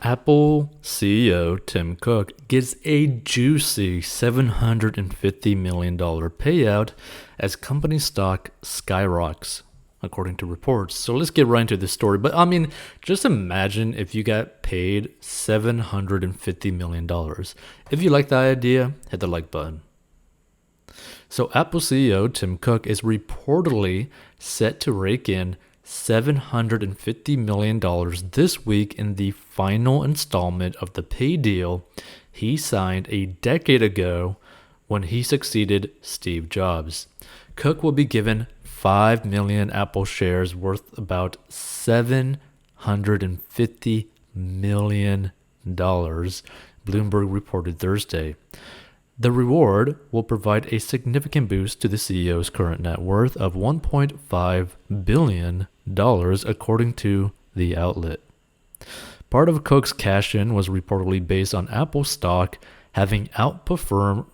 Apple CEO Tim Cook gets a juicy $750 million payout as company stock skyrockets, according to reports. So let's get right into this story. But I mean, just imagine if you got paid $750 million. If you like that idea, hit the like button. So Apple CEO Tim Cook is reportedly set to rake in $750 million this week in the final installment of the pay deal he signed a decade ago when he succeeded Steve Jobs. Cook will be given 5 million Apple shares worth about $750 million, Bloomberg reported Thursday. The reward will provide a significant boost to the CEO's current net worth of $1.5 billion, according to the outlet. Part of Cook's cash-in was reportedly based on Apple stock having outperformed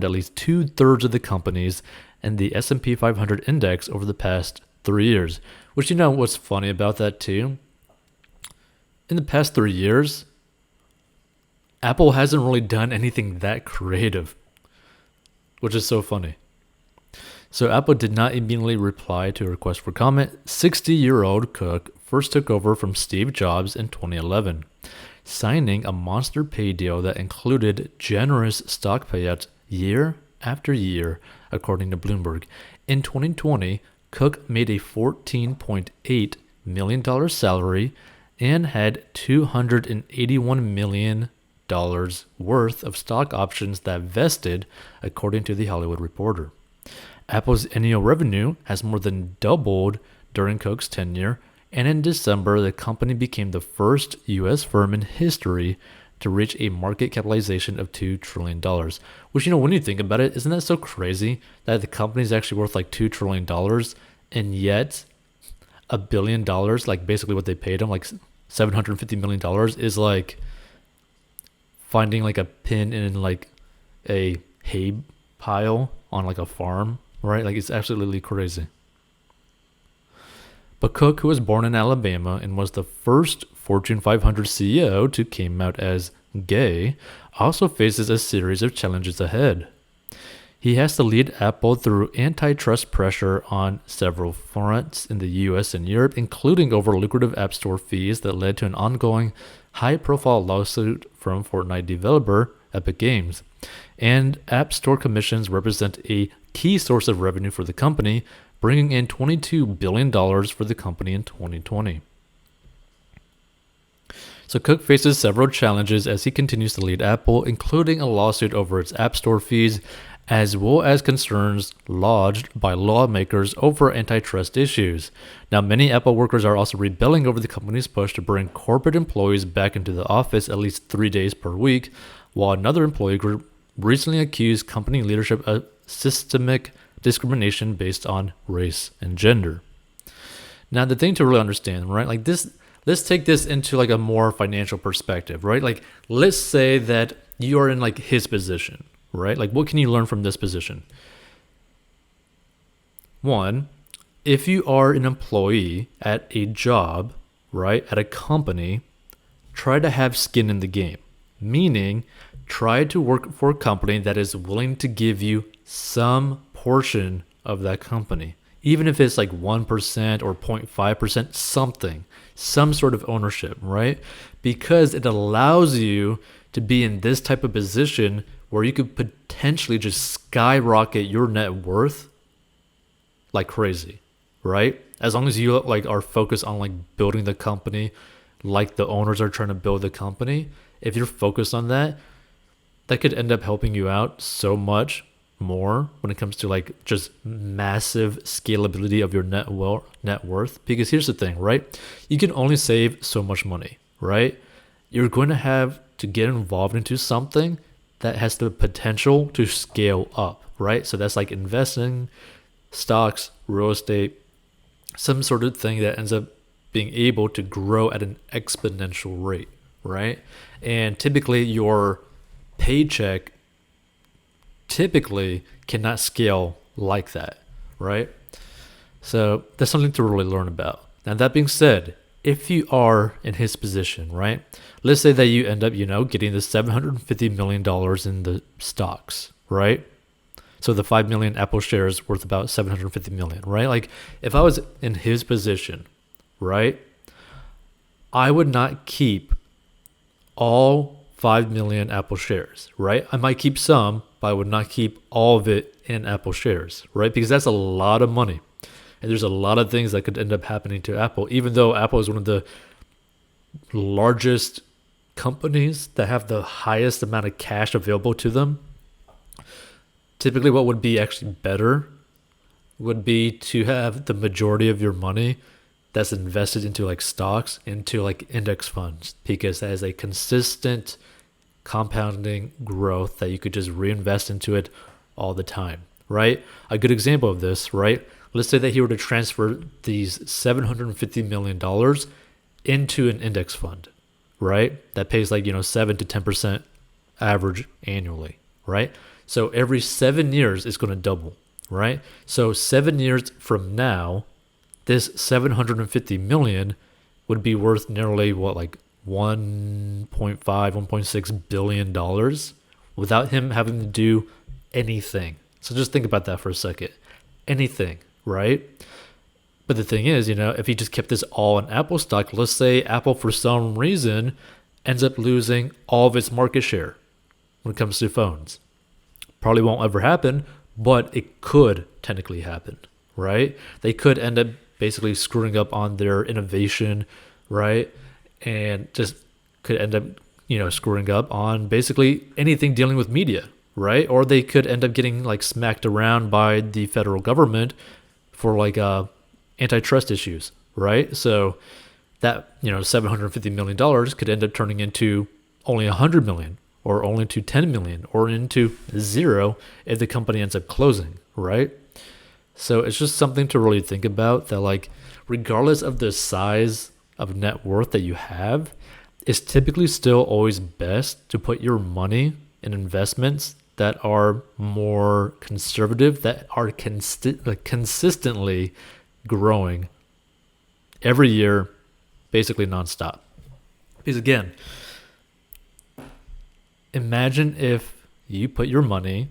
at least two-thirds of the companies in the S&P 500 index over the past 3 years. Which, you know what's funny about that too? In the past 3 years, Apple hasn't really done anything that creative, which is so funny. So Apple did not immediately reply to a request for comment. 60-year-old Cook first took over from Steve Jobs in 2011, signing a monster pay deal that included generous stock payouts year after year, according to Bloomberg. In 2020, Cook made a $14.8 million salary and had $281 million worth of stock options that vested, according to The Hollywood Reporter. Apple's annual revenue has more than doubled during Cook's tenure, and in December, the company became the first U.S. firm in history to reach a market capitalization of $2 trillion. Which, you know, when you think about it, isn't that so crazy that the company is actually worth like $2 trillion, and yet $1 billion, like basically what they paid him, like $750 million, is like finding like a pin in like a hay pile on like a farm, right? Like it's absolutely crazy. But Cook, who was born in Alabama and was the first Fortune 500 CEO to come out as gay, also faces a series of challenges ahead. He has to lead Apple through antitrust pressure on several fronts in the US and Europe, including over lucrative App Store fees that led to an ongoing high-profile lawsuit from Fortnite developer Epic Games. And App Store commissions represent a key source of revenue for the company, bringing in $22 billion for the company in 2020. So Cook faces several challenges as he continues to lead Apple, including a lawsuit over its App Store fees, as well as concerns lodged by lawmakers over antitrust issues. Now, many Apple workers are also rebelling over the company's push to bring corporate employees back into the office at least 3 days per week, while another employee group recently accused company leadership of systemic discrimination based on race and gender. Now, the thing to really understand, right, like this, let's take this into like a more financial perspective, right? Like, let's say that you are in like his position, right? Like, what can you learn from this position? One, if you are an employee at a job, right, at a company, try to have skin in the game. Meaning, try to work for a company that is willing to give you some portion of that company. Even if it's like 1% or 0.5%, something, some sort of ownership, right? Because it allows you to be in this type of position where you could potentially just skyrocket your net worth like crazy, right? As long as you like are focused on like building the company, like the owners are trying to build the company, if you're focused on that, that could end up helping you out so much more when it comes to like just massive scalability of your net worth. Because here's the thing, right? You can only save so much money, right? You're going to have to get involved into something that has the potential to scale up, right? So that's like investing, stocks, real estate, some sort of thing that ends up being able to grow at an exponential rate, right? And typically your paycheck typically cannot scale like that, right? So that's something to really learn about. Now, that being said, if you are in his position, right? Let's say that you end up, getting the $750 million in the stocks, right? So the 5 million Apple shares worth about 750 million, right? Like if I was in his position, right? I would not keep all 5 million Apple shares, right? I might keep some, but I would not keep all of it in Apple shares, right? Because that's a lot of money. And there's a lot of things that could end up happening to Apple, even though Apple is one of the largest companies that have the highest amount of cash available to them. Typically, what would be actually better would be to have the majority of your money that's invested into like stocks, into like index funds, because that is a consistent compounding growth that you could just reinvest into it all the time, right? A good example of this, right? Let's say that he were to transfer these $750 million into an index fund, right? That pays like, 7 to 10% average annually, right? So every 7 years it's going to double, right? So 7 years from now, this 750 million would be worth nearly like 1.5, 1.6 billion dollars without him having to do anything. So just think about that for a second. Anything, right? But the thing is, if he just kept this all in Apple stock, let's say Apple for some reason ends up losing all of its market share when it comes to phones. Probably won't ever happen, but it could technically happen, right? They could end up basically screwing up on their innovation, right? And just could end up, screwing up on basically anything dealing with media, right? Or they could end up getting like smacked around by the federal government for like antitrust issues, right? So that, $750 million could end up turning into only 100 million or only to 10 million or into zero if the company ends up closing, right? So it's just something to really think about, that like regardless of the size of net worth that you have, it's typically still always best to put your money in investments that are more conservative, that are consistently growing every year, basically nonstop. Because again, imagine if you put your money,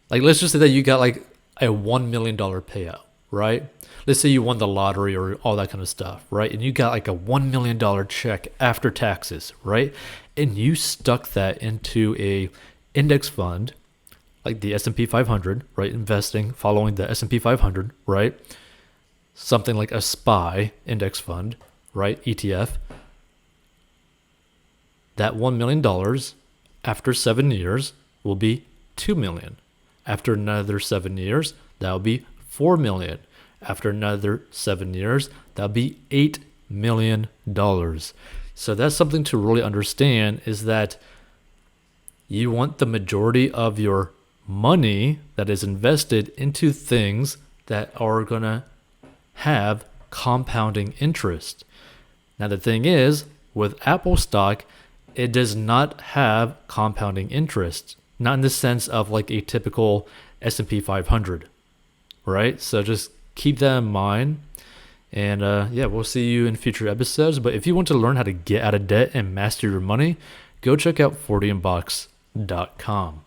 like let's just say that you got like a $1 million payout, right? Let's say you won the lottery or all that kind of stuff, right? And you got like a $1 million check after taxes, right? And you stuck that into a index fund, like the S&P 500, right? Investing, following the S&P 500, right? Something like a SPY index fund, right? ETF. That $1 million after 7 years will be 2 million. After another 7 years, that'll be 4 million. After another 7 years, that'll be $8 million. So that's something to really understand, is that you want the majority of your money that is invested into things that are going to have compounding interest. Now, the thing is, with Apple stock, it does not have compounding interest. Not in the sense of like a typical S&P 500, right? So just keep that in mind. And we'll see you in future episodes. But if you want to learn how to get out of debt and master your money, go check out 40inbox.com.